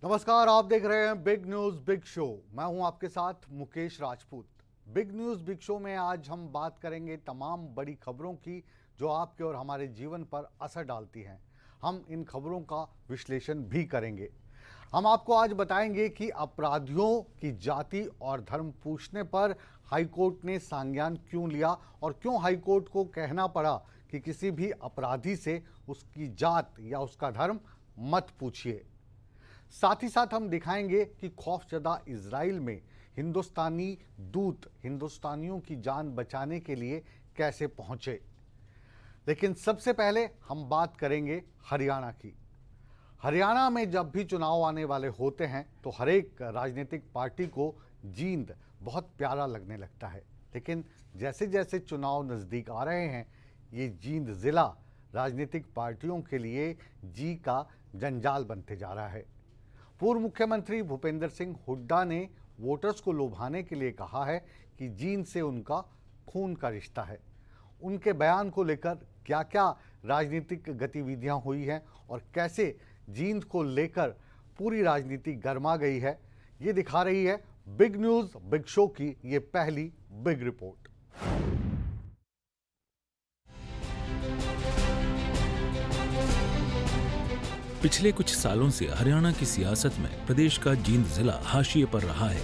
नमस्कार, आप देख रहे हैं बिग न्यूज बिग शो। मैं हूं आपके साथ Mukesh Rajput. Big news big show में आज हम बात करेंगे तमाम बड़ी खबरों की जो आपके और हमारे जीवन पर असर डालती हैं। हम इन खबरों का विश्लेषण भी करेंगे। हम आपको आज बताएंगे कि अपराधियों की जाति और धर्म पूछने पर हाईकोर्ट ने संज्ञान क्यों लिया और क्यों हाईकोर्ट को कहना पड़ा कि किसी भी अपराधी से उसकी जात या उसका धर्म मत पूछिए। साथ ही साथ हम दिखाएंगे कि खौफजदा इजराइल में हिंदुस्तानी दूत हिंदुस्तानियों की जान बचाने के लिए कैसे पहुंचे। लेकिन सबसे पहले हम बात करेंगे हरियाणा की। हरियाणा में जब भी चुनाव आने वाले होते हैं तो हर एक राजनीतिक पार्टी को जींद बहुत प्यारा लगने लगता है, लेकिन जैसे जैसे चुनाव नज़दीक आ रहे हैं ये जींद ज़िला राजनीतिक पार्टियों के लिए जी का जंजाल बनते जा रहा है। पूर्व मुख्यमंत्री भूपेंद्र सिंह हुड्डा ने वोटर्स को लुभाने के लिए कहा है कि जींद से उनका खून का रिश्ता है। उनके बयान को लेकर क्या क्या राजनीतिक गतिविधियां हुई हैं और कैसे जींद को लेकर पूरी राजनीति गर्मा गई है, ये दिखा रही है बिग न्यूज बिग शो की ये पहली बिग रिपोर्ट। पिछले कुछ सालों से हरियाणा की सियासत में प्रदेश का जींद जिला हाशिए पर रहा है।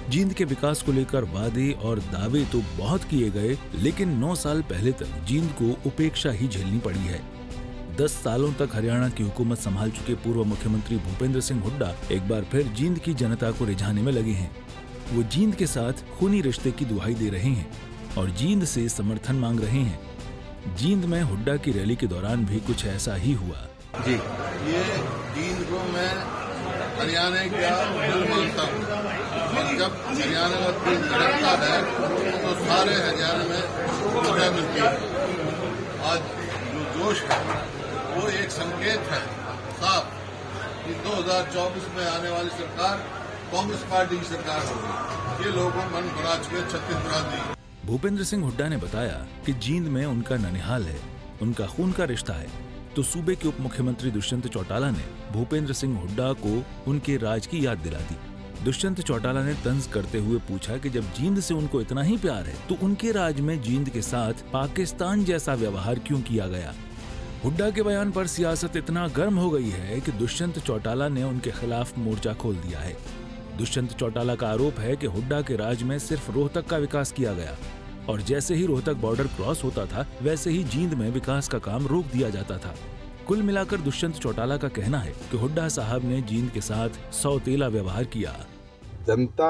जींद के विकास को लेकर वादे और दावे तो बहुत किए गए, लेकिन 9 साल पहले तक जींद को उपेक्षा ही झेलनी पड़ी है। 10 सालों तक हरियाणा की हुकूमत संभाल चुके पूर्व मुख्यमंत्री भूपेंद्र सिंह हुड्डा एक बार फिर जींद की जनता को रिझाने में लगे हैं। वो जींद के साथ खूनी रिश्ते की दुहाई दे रहे हैं और जींद से समर्थन मांग रहे हैं। जींद में हुड्डा की रैली के दौरान भी कुछ ऐसा ही हुआ। जी, ये जींद को मैं हरियाणा का दिल मानता हूँ और जब हरियाणा का दिल धड़कता है तो सारे हरियाणा में ऊर्जा मिलती है। आज जो जोश है वो एक संकेत है साफ कि 2024 में आने वाली सरकार कांग्रेस पार्टी की सरकार होगी। ये लोगों को मन बना चुके 36 बरादरी। भूपेंद्र सिंह हुड्डा ने बताया कि जींद में उनका ननिहाल है, उनका खून का रिश्ता है। तो सूबे के उप मुख्यमंत्री दुष्यंत चौटाला ने भूपेंद्र सिंह हुड्डा को उनके राज की याद दिला दी। दुष्यंत चौटाला ने तंज करते हुए पूछा कि जब जींद से उनको इतना ही प्यार है तो उनके राज में जींद के साथ पाकिस्तान जैसा व्यवहार क्यों किया गया। हुड्डा के बयान पर सियासत इतना गर्म हो गई है कि दुष्यंत चौटाला ने उनके खिलाफ मोर्चा खोल दिया है। दुष्यंत चौटाला का आरोप है कि हुड्डा के राज में सिर्फ रोहतक का विकास किया गया और जैसे ही रोहतक बॉर्डर क्रॉस होता था वैसे ही जींद में विकास का काम रोक दिया जाता था। कुल मिलाकर दुष्यंत चौटाला का कहना है कि हुड्डा साहब ने जींद के साथ सौतेला व्यवहार किया। जनता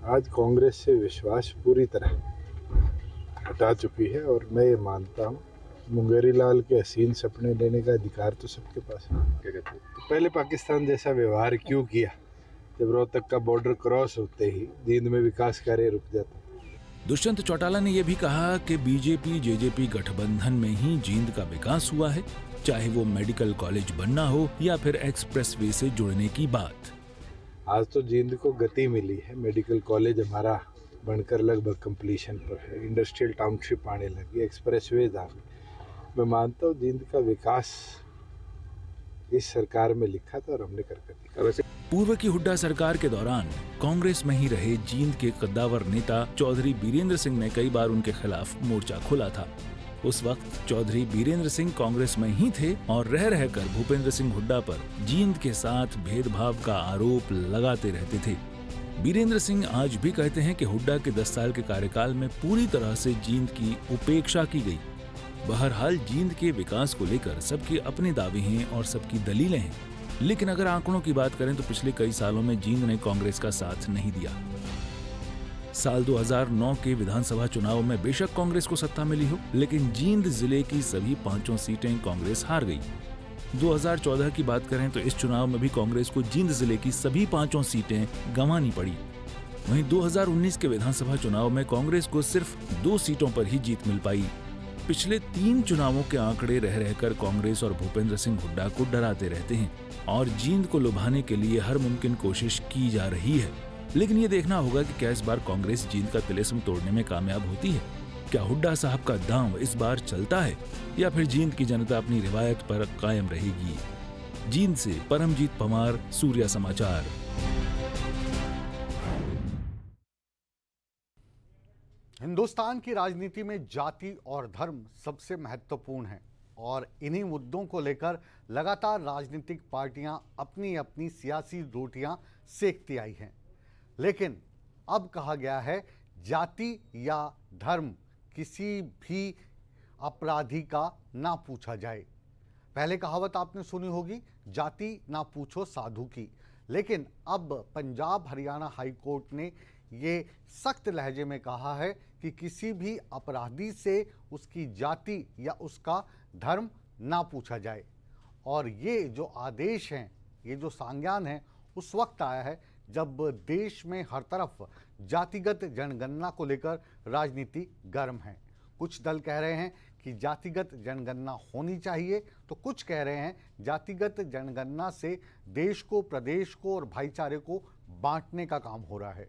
आज कांग्रेस से विश्वास पूरी तरह हटा चुकी है और मैं ये मानता हूँ मुंगेरी लाल के हसीन सपने लेने का अधिकार तो सबके पास है। तो पहले पाकिस्तान जैसा व्यवहार क्यों किया जब रोहतक का बॉर्डर क्रॉस होते ही जींद में विकास कार्य रुक जाता। दुष्यंत चौटाला ने यह भी कहा कि बीजेपी जेजेपी गठबंधन में ही जींद का विकास हुआ है, चाहे वो मेडिकल कॉलेज बनना हो या फिर एक्सप्रेसवे से जुड़ने की बात। आज तो जींद को गति मिली है, मेडिकल कॉलेज हमारा बनकर लगभग कंप्लीशन पर है, इंडस्ट्रियल टाउनशिप आने लगी, एक्सप्रेसवेज आ गई। मैं मानता हूँ जींद का विकास इस सरकार में लिखा था और हमने करके दिखा। पूर्व की हुड्डा सरकार के दौरान कांग्रेस में ही रहे जींद के कद्दावर नेता चौधरी बीरेंद्र सिंह ने कई बार उनके खिलाफ मोर्चा खोला था। उस वक्त चौधरी बीरेंद्र सिंह कांग्रेस में ही थे और रह रहकर भूपेंद्र सिंह हुड्डा पर जींद के साथ भेदभाव का आरोप लगाते रहते थे। बीरेंद्र सिंह आज भी कहते हैं कि हुड्डा के 10 साल के कार्यकाल में पूरी तरह से जींद की उपेक्षा की गई। बहरहाल जींद के विकास को लेकर सबके अपने दावे हैं और सबकी दलीलें हैं, लेकिन अगर आंकड़ों की बात करें तो पिछले कई सालों में जींद ने कांग्रेस का साथ नहीं दिया। साल 2009 के विधानसभा चुनाव में बेशक कांग्रेस को सत्ता मिली हो, लेकिन जींद जिले की सभी 5 सीटें कांग्रेस हार गई। 2014 की बात करें तो इस चुनाव में भी कांग्रेस को जींद जिले की सभी 5 सीटें गंवानी पड़ी। वहीं 2019 के विधानसभा चुनाव में कांग्रेस को सिर्फ 2 सीटों पर ही जीत मिल पाई। पिछले 3 चुनावों के आंकड़े रह रहकर कांग्रेस और भूपेंद्र सिंह हुड्डा को डराते रहते हैं और जींद को लुभाने के लिए हर मुमकिन कोशिश की जा रही है। लेकिन ये देखना होगा कि क्या इस बार कांग्रेस जींद का तिलिस्म तोड़ने में कामयाब होती है। क्या हुड्डा साहब का दांव इस बार चलता है या फिर जींद की जनता अपनी रिवायत पर कायम रहेगी। जींद से परमजीत पवार, सूर्या समाचार। हिंदुस्तान की राजनीति में जाति और धर्म सबसे महत्वपूर्ण है और इन्हीं मुद्दों को लेकर लगातार राजनीतिक पार्टियां अपनी अपनी सियासी रोटियां सेकती आई हैं। लेकिन अब कहा गया है जाति या धर्म किसी भी अपराधी का ना पूछा जाए। पहले कहावत आपने सुनी होगी, जाति ना पूछो साधु की। लेकिन अब पंजाब हरियाणा हाई कोर्ट ने ये सख्त लहजे में कहा है कि किसी भी अपराधी से उसकी जाति या उसका धर्म ना पूछा जाए। और ये जो आदेश हैं, ये जो संज्ञान है, उस वक्त आया है जब देश में हर तरफ जातिगत जनगणना को लेकर राजनीति गर्म है। कुछ दल कह रहे हैं कि जातिगत जनगणना होनी चाहिए, तो कुछ कह रहे हैं जातिगत जनगणना से देश को, प्रदेश को और भाईचारे को बांटने का काम हो रहा है।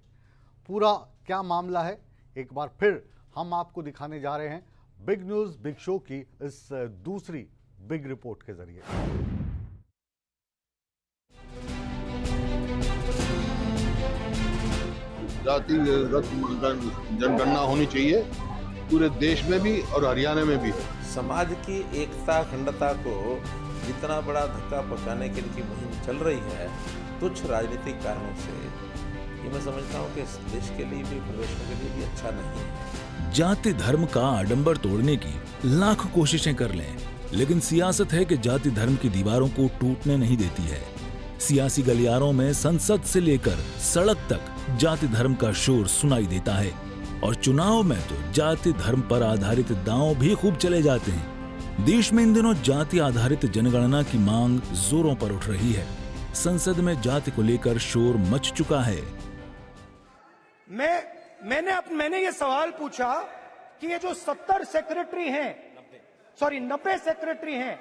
पूरा क्या मामला है, एक बार फिर हम आपको दिखाने जा रहे हैं बिग न्यूज बिग शो की इस दूसरी बिग रिपोर्ट के जरिए। जातिगत जनगणना होनी चाहिए पूरे देश में भी और हरियाणा में भी। समाज की एकता अखंडता को जितना बड़ा धक्का पहुंचाने के लिए मुहिम चल रही है, तुच्छ राजनीतिक कारणों से, ये मैं समझता हूँ कि इस देश के लिए भी, प्रदेशों के लिए भी अच्छा नहीं है। जाति धर्म का आडंबर तोड़ने की लाख कोशिशें कर लें, लेकिन सियासत है कि जाति धर्म की दीवारों को टूटने नहीं देती है। सियासी गलियारों में संसद से लेकर सड़क तक जाति धर्म का शोर सुनाई देता है और चुनाव में तो जाति धर्म पर आधारित दांव भी खूब चले जाते हैं। देश में इन दिनों जाति आधारित जनगणना की मांग जोरों पर उठ रही है। संसद में जाति को लेकर शोर मच चुका है। मैंने ये सवाल पूछा कि ये जो 70 सेक्रेटरी हैं, 90 सेक्रेटरी हैं,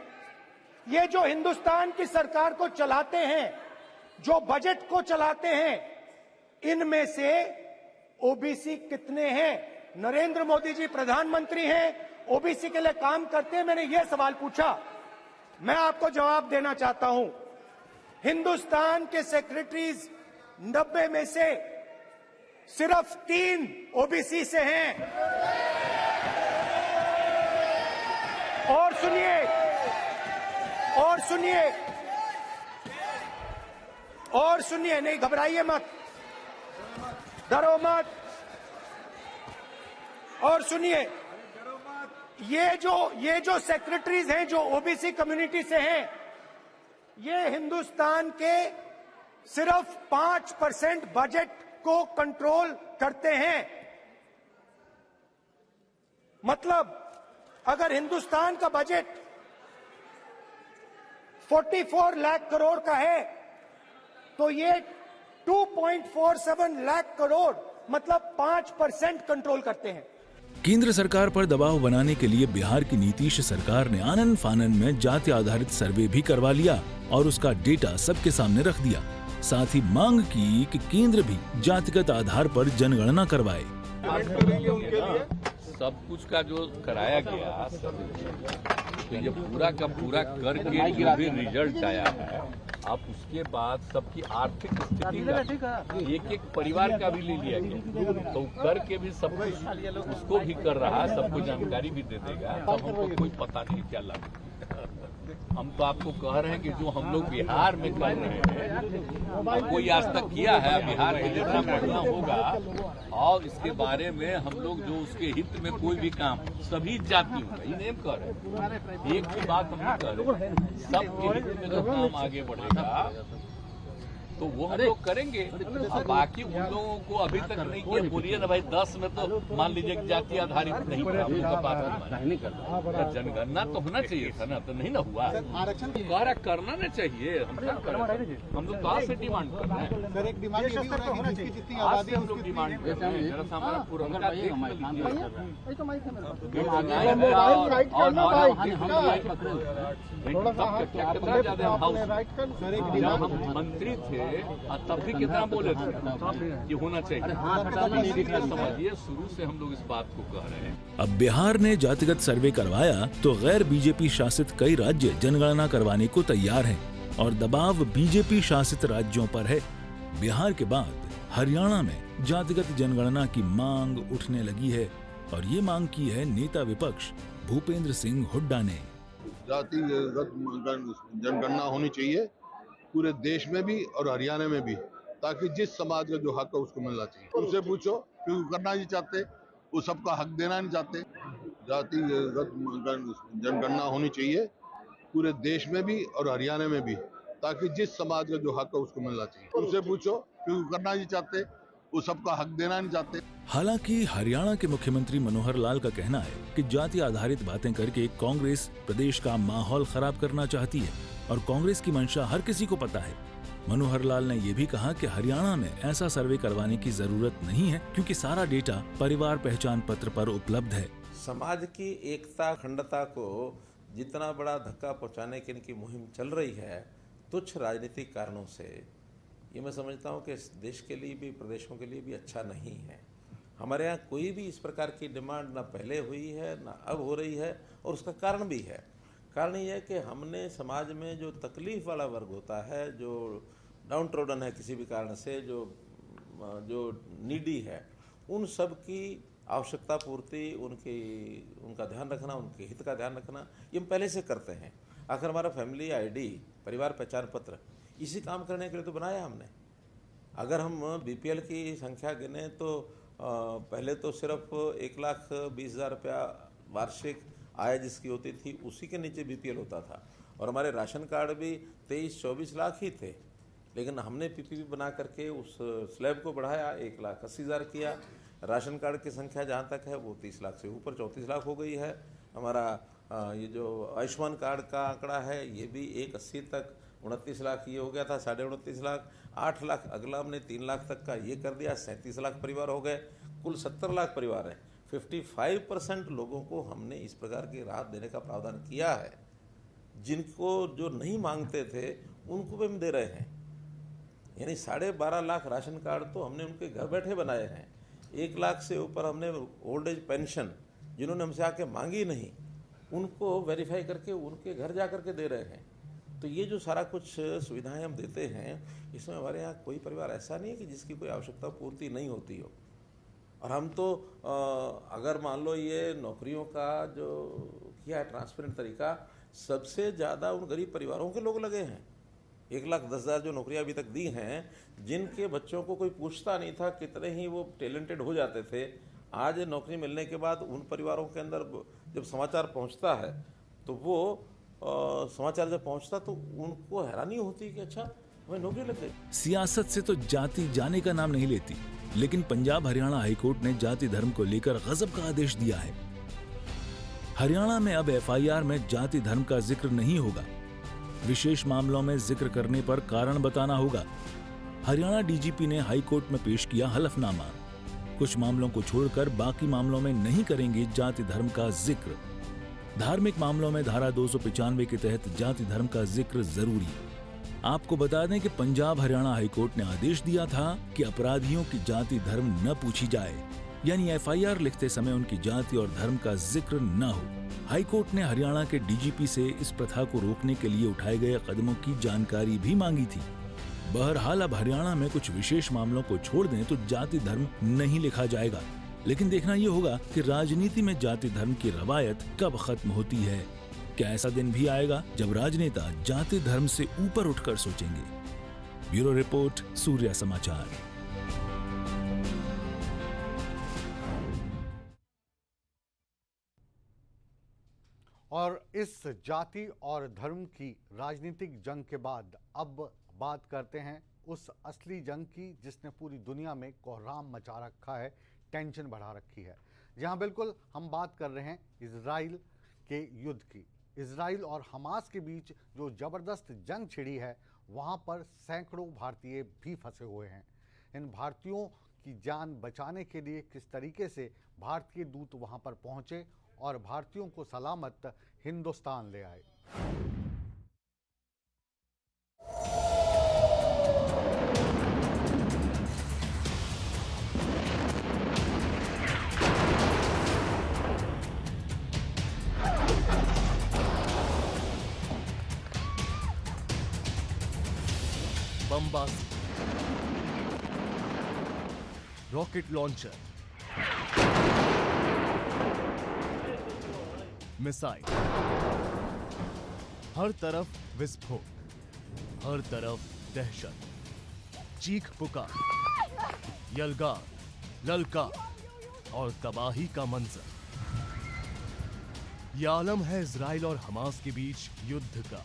ये जो हिंदुस्तान की सरकार को चलाते हैं, जो बजट को चलाते हैं, इनमें से ओबीसी कितने हैं? नरेंद्र मोदी जी प्रधानमंत्री हैं, ओबीसी के लिए काम करते हैं। मैंने ये सवाल पूछा, मैं आपको जवाब देना चाहता हूं। हिंदुस्तान के सेक्रेटरीज 90 में से सिर्फ 3 ओबीसी से हैं। और सुनिए, नहीं घबराइए मत, डरो मत। और सुनिए, ये जो सेक्रेटरीज हैं जो ओबीसी कम्युनिटी से हैं, ये हिंदुस्तान के सिर्फ 5% बजट को कंट्रोल करते हैं। मतलब अगर हिंदुस्तान का बजट 44 लाख करोड़ का है, तो ये 2.47 लाख करोड़ मतलब 5% कंट्रोल करते हैं। केंद्र सरकार पर दबाव बनाने के लिए बिहार की नीतीश सरकार ने आनन फानन में जाति आधारित सर्वे भी करवा लिया और उसका डेटा सबके सामने रख दिया। साथ ही मांग की कि केंद्र भी जातिगत आधार पर जनगणना करवाए। सब कुछ का जो कराया गया, तो ये पूरा का पूरा करके जो भी रिजल्ट आया है, आप उसके बाद सबकी आर्थिक स्थिति का एक एक परिवार का भी ले लिया गया, तो करके भी सब कुछ उसको भी कर रहा है, सबको जानकारी भी दे देगा। तब हमको कोई पता नहीं क्या लगा। हम तो आपको कह रहे हैं कि जो हम लोग बिहार में कर रहे हैं, कोई आज तक किया है बिहार में जितना बढ़िया होगा, और इसके बारे में हम लोग जो उसके हित में कोई भी काम सभी जातियों का, ये नेम कर रहे हैं, एक ही बात हम कर रहे हैं, सबके हित में जो काम आगे बढ़ेगा तो वो हम लोग करेंगे। अब बाकी उन लोगों को अभी तक नहीं किया, बोलिए ना भाई 10 में तो मान लीजिए कि जाति आधारित नहीं हुआ, हम लोग का बात नहीं करना, जनगणना तो होना चाहिए था ना, तो नहीं ना हुआ। आरक्षण करना ना चाहिए, हम लोग कहाँ से डिमांड कर रहे हैं? आज से हम लोग डिमांड कर रहे हैं, जरा सा हमारा पुरनका जब हम मंत्री थे तब भी कितना बोले थे कि होना चाहिए। समझिए, शुरू से हम लोग इस बात को कह रहे हैं। अब बिहार ने जातिगत सर्वे करवाया तो गैर बीजेपी शासित कई राज्य जनगणना करवाने को तैयार हैं। और दबाव बीजेपी शासित राज्यों पर है। बिहार के बाद हरियाणा में जातिगत जनगणना की मांग उठने लगी है और ये मांग की है नेता विपक्ष भूपेंद्र सिंह हुड्डा ने। जातिगत जनगणना होनी चाहिए पूरे देश में भी और हरियाणा में भी, ताकि जिस समाज का जो हक है उसको मिलना चाहिए। उनसे पूछो क्यों करना नहीं चाहते, वो सबका हक देना नहीं चाहते। जातिगत जनगणना होनी चाहिए पूरे देश में भी और हरियाणा में भी, ताकि जिस समाज का जो हक है उसको मिलना चाहिए। उनसे पूछो क्यों करना नहीं चाहते, वो सबका हक देना नहीं चाहते। हालांकि हरियाणा के मुख्यमंत्री मनोहर लाल का कहना है कि जाति आधारित बातें करके कांग्रेस प्रदेश का माहौल खराब करना चाहती है और कांग्रेस की मंशा हर किसी को पता है। मनोहर लाल ने यह भी कहा कि हरियाणा में ऐसा सर्वे करवाने की जरूरत नहीं है क्योंकि सारा डेटा परिवार पहचान पत्र पर उपलब्ध है। समाज की एकता अखंडता को जितना बड़ा धक्का पहुंचाने की इनकी मुहिम चल रही है, तुच्छ राजनीतिक कारणों से, ये मैं समझता हूँ कि देश के लिए भी प्रदेशों के लिए भी अच्छा नहीं है। हमारे यहाँ कोई भी इस प्रकार की डिमांड ना पहले हुई है ना अब हो रही है, और उसका कारण भी है। कारण ये है कि हमने समाज में जो तकलीफ वाला वर्ग होता है, जो डाउन ट्रोडन है किसी भी कारण से, जो नीडी है, उन सब की आवश्यकता पूर्ति, उनका ध्यान रखना, उनके हित का ध्यान रखना, ये हम पहले से करते हैं। आखिर हमारा फैमिली आईडी, परिवार पहचान पत्र, इसी काम करने के लिए तो बनाया हमने। अगर हम बीपीएल की संख्या गिने तो पहले तो सिर्फ 1,20,000 रुपया वार्षिक आय जिसकी होती थी उसी के नीचे बीपीएल होता था, और हमारे राशन कार्ड भी 23-24 लाख ही थे। लेकिन हमने पीपीपी बना करके उस स्लैब को बढ़ाया, 1,80,000 किया। राशन कार्ड की संख्या जहाँ तक है वो 30 लाख से ऊपर 34 लाख हो गई है। हमारा ये जो आयुष्मान कार्ड का आंकड़ा है ये भी 1,80 तक 29 लाख ये हो गया था, 29.5 लाख, 8 लाख अगला हमने 3 लाख तक का ये कर दिया, 37 लाख परिवार हो गए, कुल 70 लाख परिवार हैं। 55% लोगों को हमने इस प्रकार की राहत देने का प्रावधान किया है। जिनको जो नहीं मांगते थे उनको भी हम दे रहे हैं। यानी 12.5 लाख राशन कार्ड तो हमने उनके घर बैठे बनाए हैं। 1 लाख से ऊपर हमने ओल्ड एज पेंशन जिन्होंने हमसे आके मांगी नहीं, उनको वेरीफाई करके उनके घर जा करके दे रहे हैं। तो ये जो सारा कुछ सुविधाएं हम देते हैं, इसमें हमारे यहाँ कोई परिवार ऐसा नहीं है कि जिसकी कोई आवश्यकता पूर्ति नहीं होती हो। और हम तो अगर मान लो ये नौकरियों का जो किया है ट्रांसपेरेंट तरीका, सबसे ज़्यादा उन गरीब परिवारों के लोग लगे हैं। 1,10,000 जो नौकरियां अभी तक दी हैं, जिनके बच्चों को कोई पूछता नहीं था, कितने ही वो टैलेंटेड हो जाते थे, आज नौकरी मिलने के बाद उन परिवारों के अंदर जब समाचार पहुंचता है तो वो समाचार जब पहुंचता तो उनको हैरानी होती कि अच्छा हमें नौकरी लग गई। सियासत से तो जाति जाने का नाम नहीं लेती, लेकिन पंजाब हरियाणा हाईकोर्ट ने जाति धर्म को लेकर गजब का आदेश दिया है। हरियाणा में अब एफआईआर में जाति धर्म का जिक्र नहीं होगा। विशेष मामलों में जिक्र करने पर कारण बताना होगा। हरियाणा डीजीपी ने हाईकोर्ट में पेश किया हलफनामा। कुछ मामलों को छोड़कर बाकी मामलों में नहीं करेंगे जाति धर्म का जिक्र। धार्मिक मामलों में धारा 295 के तहत जाति धर्म का जिक्र जरूरी। आपको बता दें कि पंजाब हरियाणा हाईकोर्ट ने आदेश दिया था कि अपराधियों की जाति धर्म न पूछी जाए, यानी एफआईआर लिखते समय उनकी जाति और धर्म का जिक्र न हो। हाईकोर्ट ने हरियाणा के डीजीपी से इस प्रथा को रोकने के लिए उठाए गए कदमों की जानकारी भी मांगी थी। बहरहाल अब हरियाणा में कुछ विशेष मामलों को छोड़ दें तो जाति धर्म नहीं लिखा जाएगा, लेकिन देखना यह होगा कि राजनीति में जाति धर्म की रवायत कब खत्म होती है। क्या ऐसा दिन भी आएगा जब राजनेता जाति धर्म से ऊपर उठकर सोचेंगे? ब्यूरो रिपोर्ट, सूर्या समाचार। और इस जाति और धर्म की राजनीतिक जंग के बाद अब बात करते हैं उस असली जंग की जिसने पूरी दुनिया में कोहराम मचा रखा है, टेंशन बढ़ा रखी है। जहां बिल्कुल हम बात कर रहे हैं इजराइल के युद्ध की। इजराइल और हमास के बीच जो ज़बरदस्त जंग छिड़ी है, वहां पर सैकड़ों भारतीय भी फंसे हुए हैं। इन भारतीयों की जान बचाने के लिए किस तरीके से भारतीय दूत वहां पर पहुंचे और भारतीयों को सलामत हिंदुस्तान ले आए। बमबाजी, रॉकेट लॉन्चर, मिसाइल, हर तरफ विस्फोट, हर तरफ दहशत, चीख पुकार, यलगार, ललकार और तबाही का मंजर। यह आलम है इजराइल और हमास के बीच युद्ध का।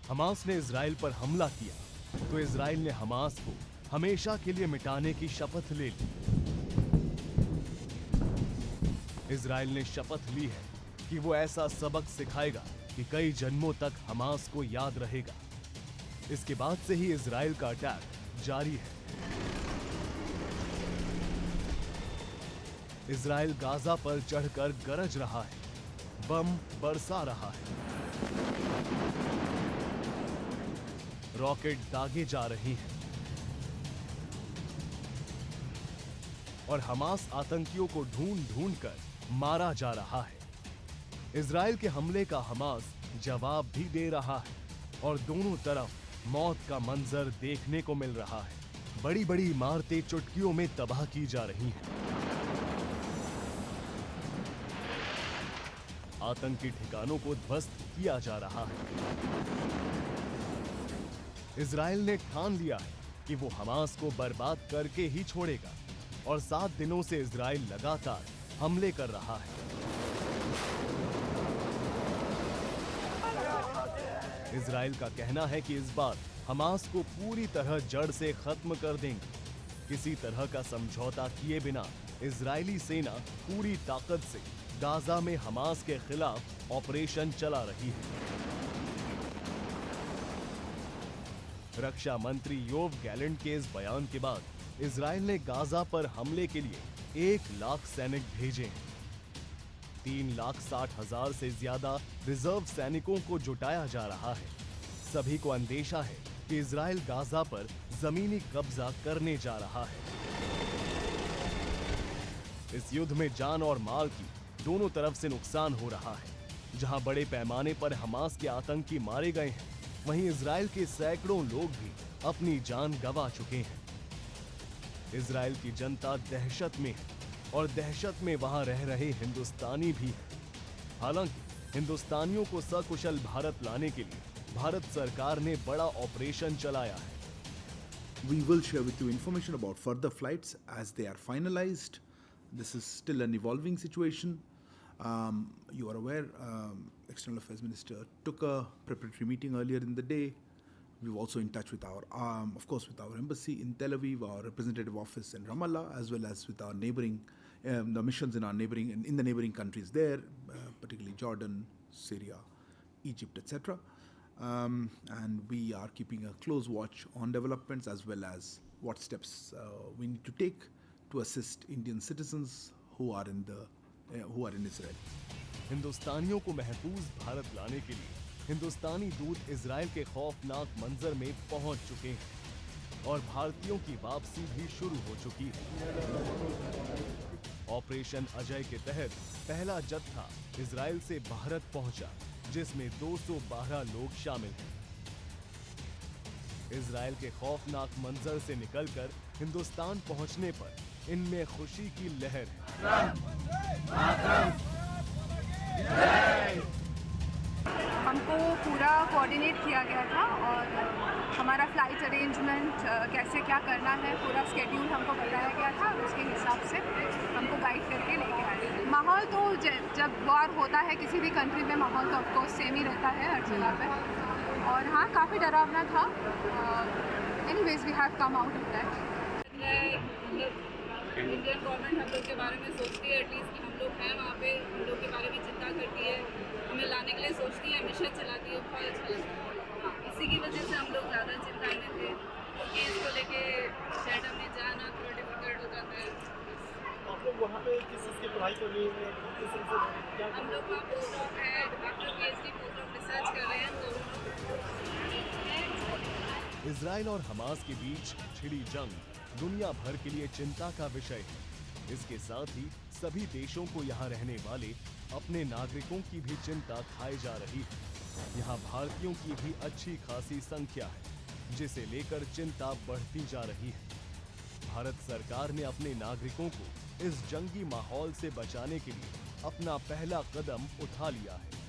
हमास ने इजराइल पर हमला किया तो इजराइल ने हमास को हमेशा के लिए मिटाने की शपथ ले ली। इजराइल ने शपथ ली है कि वो ऐसा सबक सिखाएगा कि कई जन्मों तक हमास को याद रहेगा। इसके बाद से ही इजराइल का अटैक जारी है। इजराइल गाजा पर चढ़कर गरज रहा है, बम बरसा रहा है, रॉकेट दागे जा रही हैं और हमास आतंकियों को ढूंढ ढूंढ कर मारा जा रहा है। इजराइल के हमले का हमास जवाब भी दे रहा है और दोनों तरफ मौत का मंजर देखने को मिल रहा है। बड़ी बड़ी इमारतें चुटकियों में तबाह की जा रही हैं। आतंकी ठिकानों को ध्वस्त किया जा रहा है। इजराइल ने ठान लिया है कि वो हमास को बर्बाद करके ही छोड़ेगा और 7 दिनों से इजराइल लगातार हमले कर रहा है। इजराइल का कहना है कि इस बार हमास को पूरी तरह जड़ से खत्म कर देंगे। किसी तरह का समझौता किए बिना इजरायली सेना पूरी ताकत से गाजा में हमास के खिलाफ ऑपरेशन चला रही है। रक्षा मंत्री योव गैलेंट के इस बयान के बाद इजराइल ने गाजा पर हमले के लिए 1 लाख सैनिक भेजे हैं। 3,60,000 से ज्यादा रिजर्व सैनिकों को जुटाया जा रहा है। सभी को अंदेशा है कि इजराइल गाजा पर जमीनी कब्जा करने जा रहा है। इस युद्ध में जान और माल की दोनों तरफ से नुकसान हो रहा है। जहां बड़े पैमाने पर हमास के आतंकी मारे गए हैं, वहीं इजराइल के सैकड़ों लोग भी अपनी जान गंवा चुके हैं। इजराइल की जनता दहशत में है और दहशत में वहां रह रहे हिंदुस्तानी भी हैं। हालांकि हिंदुस्तानियों को सकुशल भारत लाने के लिए भारत सरकार ने बड़ा ऑपरेशन चलाया है। We will share with you information about further flights as they are finalized. This is still an evolving situation. You are aware, External Affairs Minister took a preparatory meeting earlier in the day. We're also in touch with our, of course, with our embassy in Tel Aviv, our representative office in Ramallah, as well as with our neighboring, the missions in our neighboring, in the neighboring countries there, particularly Jordan, Syria, Egypt, etc. And we are keeping a close watch on developments as well as what steps we need to take to assist Indian citizens who are in Israel. हिंदुस्तानियों को महफूज भारत लाने के लिए हिंदुस्तानी दूत Israel के खौफनाक मंजर में पहुंच चुके हैं और भारतीयों की वापसी भी शुरू हो चुकी है। ऑपरेशन अजय के तहत पहला जत्था इजराइल से भारत पहुंचा, जिसमें 212 लोग शामिल हैं। इजराइल के खौफनाक मंजर से निकलकर हिंदुस्तान पहुंचने पर इनमें खुशी की लहर है। हमको पूरा कोऑर्डिनेट किया गया था और हमारा फ्लाइट अरेंजमेंट कैसे क्या करना है, पूरा स्केड्यूल हमको बताया गया था। उसके हिसाब से हमको गाइड करके लेके आए। माहौल तो जब वॉर होता है किसी भी कंट्री में, माहौल तो ऑफकोर्स सेम ही रहता है हर जगह पे। और हाँ, काफ़ी डरावना था। Anyways we have come out of that. Indian government हम लोग के बारे में सोचती है, एटलीस्ट कि हम लोग हैं वहाँ पे, हम लोग के बारे में चिंता करती है, हमें लाने के लिए सोचती है, मिशन चलाती है। बहुत अच्छा लगता है। इसी की वजह से हम लोग ज़्यादा चिंताएं में थे क्योंकि इसको लेके शेल्टर में जाना थोड़ा डिफिकल्ट हो जाता है। आप लोग वहाँ पे किस चीज़ की पढ़ाई कर रही हैं? हम लोग वहाँ पोस्ट डॉक है, after PhD post doc research कर रहे हैं। तो इजराइल और हमास के बीच छिड़ी जंग दुनिया भर के लिए चिंता का विषय है। इसके साथ ही सभी देशों को यहाँ रहने वाले अपने नागरिकों की भी चिंता खाई जा रही है। यहाँ भारतीयों की भी अच्छी खासी संख्या है। जिसे लेकर चिंता बढ़ती जा रही है। भारत सरकार ने अपने नागरिकों को इस जंगी माहौल से बचाने के लिए अपना पहला कदम उठा लिया है।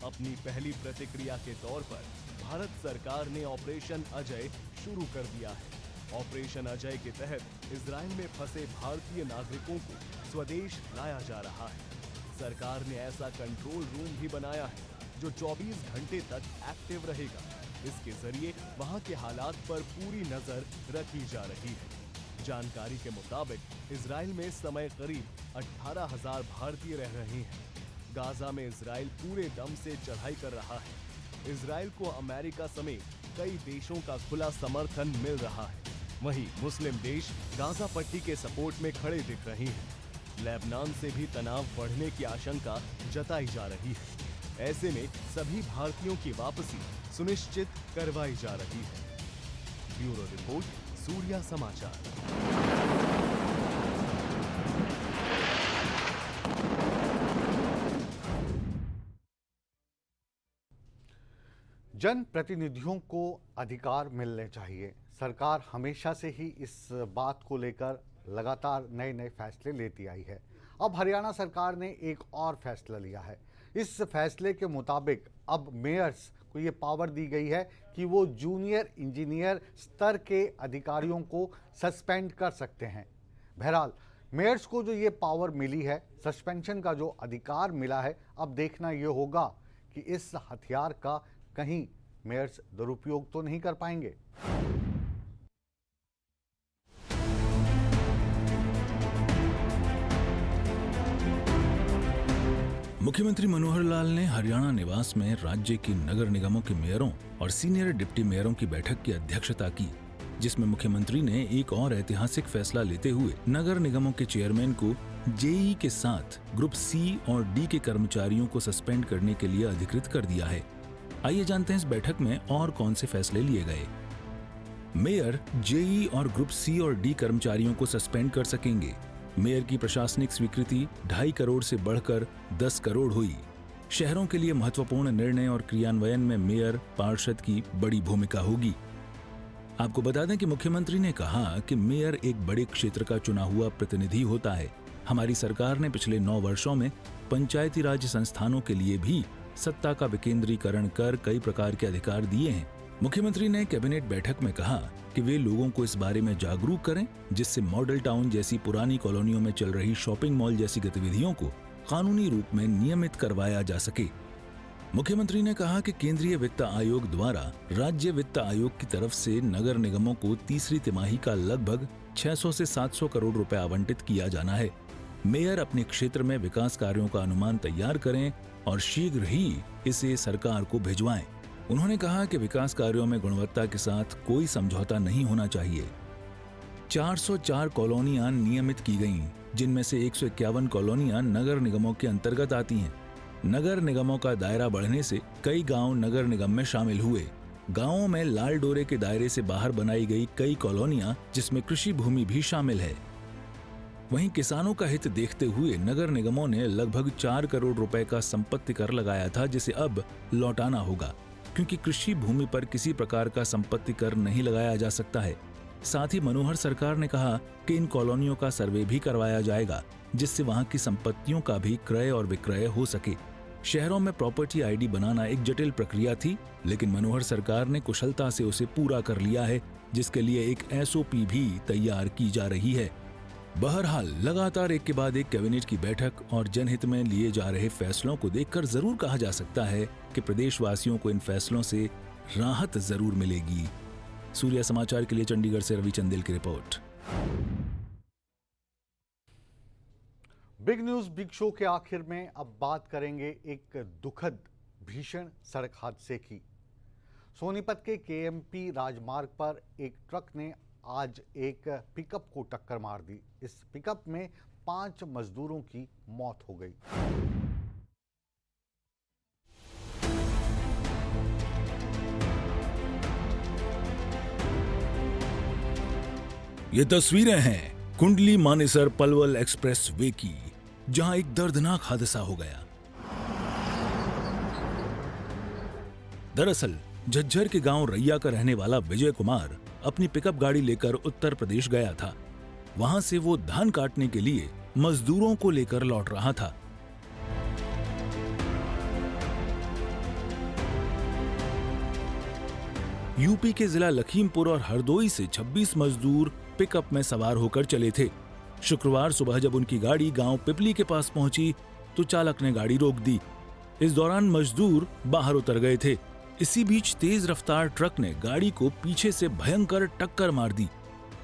अपनी पहली प्रतिक्रिया के तौर पर भारत सरकार ने ऑपरेशन अजय शुरू कर दिया है। ऑपरेशन अजय के तहत इजराइल में फंसे भारतीय नागरिकों को स्वदेश लाया जा रहा है। सरकार ने ऐसा कंट्रोल रूम भी बनाया है जो 24 घंटे तक एक्टिव रहेगा। इसके जरिए वहां के हालात पर पूरी नजर रखी जा रही है। जानकारी के मुताबिक इजराइल में इस समय करीब 18,000 भारतीय रह रहे हैं। गाजा में इजराइल पूरे दम से चढ़ाई कर रहा है। इजराइल को अमेरिका समेत कई देशों का खुला समर्थन मिल रहा है। वहीं मुस्लिम देश गाजा पट्टी के सपोर्ट में खड़े दिख रहे हैं। लेबनान से भी तनाव बढ़ने की आशंका जताई जा रही है। ऐसे में सभी भारतीयों की वापसी सुनिश्चित करवाई जा रही है। ब्यूरो रिपोर्ट, सूर्या समाचार। जन प्रतिनिधियों को अधिकार मिलने चाहिए। सरकार हमेशा से ही इस बात को लेकर लगातार नए नए फैसले लेती आई है। अब हरियाणा सरकार ने एक और फैसला लिया है। इस फैसले के मुताबिक अब मेयर्स को ये पावर दी गई है कि वो जूनियर इंजीनियर स्तर के अधिकारियों को सस्पेंड कर सकते हैं। बहरहाल मेयर्स को जो ये पावर मिली है, सस्पेंशन का जो अधिकार मिला है, अब देखना ये होगा कि इस हथियार का कहीं मेयर्स दुरुपयोग तो नहीं कर पाएंगे। मुख्यमंत्री मनोहर लाल ने हरियाणा निवास में राज्य की नगर निगमों के मेयरों और सीनियर डिप्टी मेयरों की बैठक की अध्यक्षता की, जिसमें मुख्यमंत्री ने एक और ऐतिहासिक फैसला लेते हुए नगर निगमों के चेयरमैन को जेईई के साथ ग्रुप सी और डी के कर्मचारियों को सस्पेंड करने के लिए अधिकृत कर दिया है। आइए जानते हैं इस बैठक में और कौन से फैसले लिए गए। मेयर जेईई और ग्रुप सी और डी कर्मचारियों को सस्पेंड कर सकेंगे। मेयर की प्रशासनिक स्वीकृति 2.5 करोड़ से बढ़कर 10 करोड़ हुई। शहरों के लिए महत्वपूर्ण निर्णय और क्रियान्वयन में मेयर पार्षद की बड़ी भूमिका होगी। आपको बता दें कि मुख्यमंत्री ने कहा कि मेयर एक बड़े क्षेत्र का चुना हुआ प्रतिनिधि होता है। हमारी सरकार ने पिछले 9 वर्षों में पंचायती राज संस्थानों के लिए भी सत्ता का विकेंद्रीकरण कर कई प्रकार के अधिकार दिए हैं। मुख्यमंत्री ने कैबिनेट बैठक में कहा कि वे लोगों को इस बारे में जागरूक करें, जिससे मॉडल टाउन जैसी पुरानी कॉलोनियों में चल रही शॉपिंग मॉल जैसी गतिविधियों को कानूनी रूप में नियमित करवाया जा सके। मुख्यमंत्री ने कहा कि केंद्रीय वित्त आयोग द्वारा राज्य वित्त आयोग की तरफ से नगर निगमों को तीसरी तिमाही का लगभग 600 से 700 करोड़ रुपए आवंटित किया जाना है। मेयर अपने क्षेत्र में विकास कार्यों का अनुमान तैयार करें और शीघ्र ही इसे सरकार को भिजवाएं। उन्होंने कहा कि विकास कार्यों में गुणवत्ता के साथ कोई समझौता नहीं होना चाहिए। 404 कॉलोनियां नियमित की गईं, जिनमें से 151 कॉलोनियां नगर निगमों के अंतर्गत आती हैं। नगर निगमों का दायरा बढ़ने से कई गांव नगर निगम में शामिल हुए। गांवों में लाल डोरे के दायरे से बाहर बनाई गई कई कॉलोनियां, जिसमें कृषि भूमि भी शामिल है। वहीं किसानों का हित देखते हुए नगर निगमों ने लगभग 4 करोड़ रुपए का संपत्ति कर लगाया था, जिसे अब लौटाना होगा, क्योंकि कृषि भूमि पर किसी प्रकार का संपत्ति कर नहीं लगाया जा सकता है। साथ ही मनोहर सरकार ने कहा कि इन कॉलोनियों का सर्वे भी करवाया जाएगा, जिससे वहां की संपत्तियों का भी क्रय और विक्रय हो सके। शहरों में प्रॉपर्टी आईडी बनाना एक जटिल प्रक्रिया थी, लेकिन मनोहर सरकार ने कुशलता से उसे पूरा कर लिया है, जिसके लिए एक एसओपी भी तैयार की जा रही है। बहरहाल लगातार एक के बाद एक कैबिनेट की बैठक और जनहित में लिए जा रहे फैसलों को देखकर जरूर कहा जा सकता है कि प्रदेशवासियों को इन फैसलों से राहत जरूर मिलेगी। सूर्या समाचार के लिए चंडीगढ़ से रवि चंदेल की report. Big news big show के आखिर में अब बात करेंगे एक दुखद भीषण सड़क हादसे की। सोनीपत के केएमपी राजमार्ग पर एक ट्रक ने आज एक पिकअप को टक्कर मार दी। इस पिकअप में 5 मजदूरों की मौत हो गई। ये तस्वीरें हैं कुंडली मानेसर पलवल एक्सप्रेस वे की, जहां एक दर्दनाक हादसा हो गया। दरअसल झज्जर के गांव रैया का रहने वाला विजय कुमार अपनी पिकअप गाड़ी लेकर उत्तर प्रदेश गया था। वहां से वो धान काटने के लिए मजदूरों को लेकर लौट रहा था। यूपी के जिला लखीमपुर और हरदोई से 26 मजदूर पिकअप में सवार होकर चले थे। शुक्रवार सुबह जब उनकी गाड़ी गांव पिपली के पास पहुंची तो चालक ने गाड़ी रोक दी। इस दौरान मजदूर बाहर उतर गए थे। इसी बीच तेज रफ्तार ट्रक ने गाड़ी को पीछे से भयंकर टक्कर मार दी।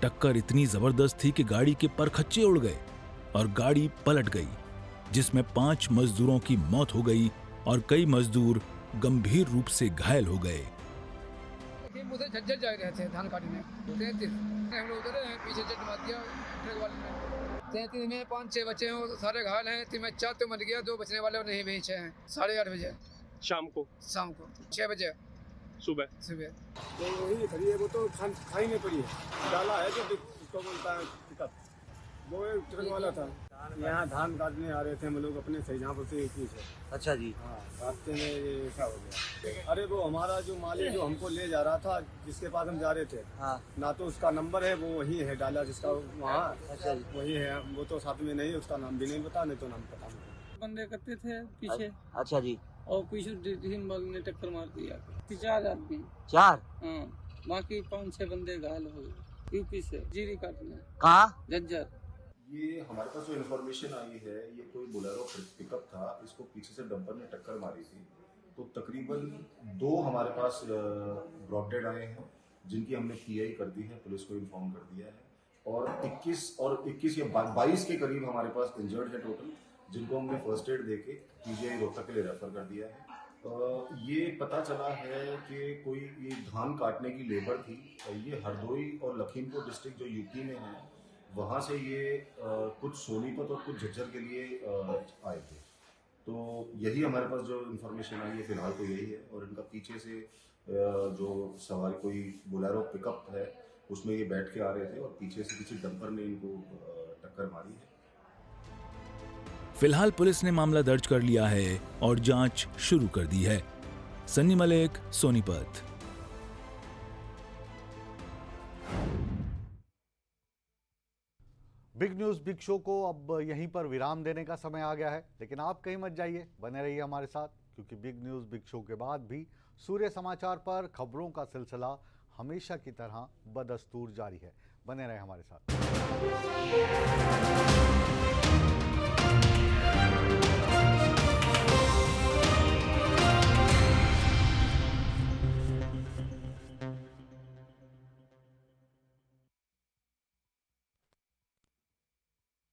टक्कर इतनी जबरदस्त थी कि गाड़ी के परखच्चे उड़ गए और गाड़ी पलट गई, जिसमें 5 मजदूरों की मौत हो गई और कई मजदूर गंभीर रूप से घायल हो गए। मुझे झज्जर जा रहे थे धान काटने, 33 हम लोग उधर हैं, पीछे जट मार दिया ट्रक वाले ने। 33 में 5-6 बच्चे हैं, सारे घायल हैं। 3 में 4 तो मर गया, 2 बचने वाले नहीं बेचे हैं। 8:30 बजे शाम को 6 बजे सुबह तो वही खड़ी है, वो तो खाई नहीं पड़ी है। डाला है जो उसको बोलता है पिकअप, वो एक ट्रक वाला था। यहाँ धान काटने आ रहे थे हम लोग अपने सहीजापुर से पीछे। अच्छा जी। हाँ, रास्ते में ये ऐसा हो गया। अरे वो हमारा जो मालिक जो हमको ले जा रहा था, जिसके पास हम जा रहे थे, हाँ। ना तो उसका नंबर है, वो वही है डाला जिसका वहाँ। अच्छा जी। वही है, वो तो साथ में नहीं, उसका नाम भी नहीं पता, नहीं तो नाम पता नहीं। बंदे करते थे पीछे। अच्छा जी। और पीछे ने टक्कर मार दिया। 4 आदमी 4। हाँ, बाकी 5-6 बंदे घायल हो गए। यूपी से जीरी काटने। कहाँ? झज्जर। ये हमारे पास जो इन्फॉर्मेशन आई है, ये कोई बोलेरो पिकअप था, इसको पीछे से डंपर ने टक्कर मारी थी। तो तकरीबन 2 हमारे पास ब्रॉड डेड आए हैं, जिनकी हमने पीआई कर दी है, पुलिस को इन्फॉर्म कर दिया है। और 21 या 22 के करीब हमारे पास इंजर्ड है टोटल, जिनको हमने फर्स्ट एड देके पीजीआई रोहतक के लिए रेफर कर दिया है। ये पता चला है कि कोई ये धान काटने की लेबर थी। ये हरदोई और लखीमपुर डिस्ट्रिक्ट जो यूपी में है, वहाँ से ये कुछ सोनीपत और कुछ झज्जर के लिए आए थे। तो यही हमारे पास जो इन्फॉर्मेशन आई है फिलहाल तो यही है। और इनका पीछे से जो सवारी कोई बोलेरो पिकअप है, उसमें ये बैठ के आ रहे थे और पीछे से किसी डंपर ने इनको टक्कर मारी है। फिलहाल पुलिस ने मामला दर्ज कर लिया है और जांच शुरू कर दी है। Sunny Malik, Sonipat. Big news big show को अब यहीं पर विराम देने का समय आ गया है, लेकिन आप कहीं मत जाइए, बने रहिए हमारे साथ, क्योंकि बिग न्यूज बिग शो के बाद भी सूर्य समाचार पर खबरों का सिलसिला हमेशा की तरह बदस्तूर जारी है। बने रहे हमारे साथ।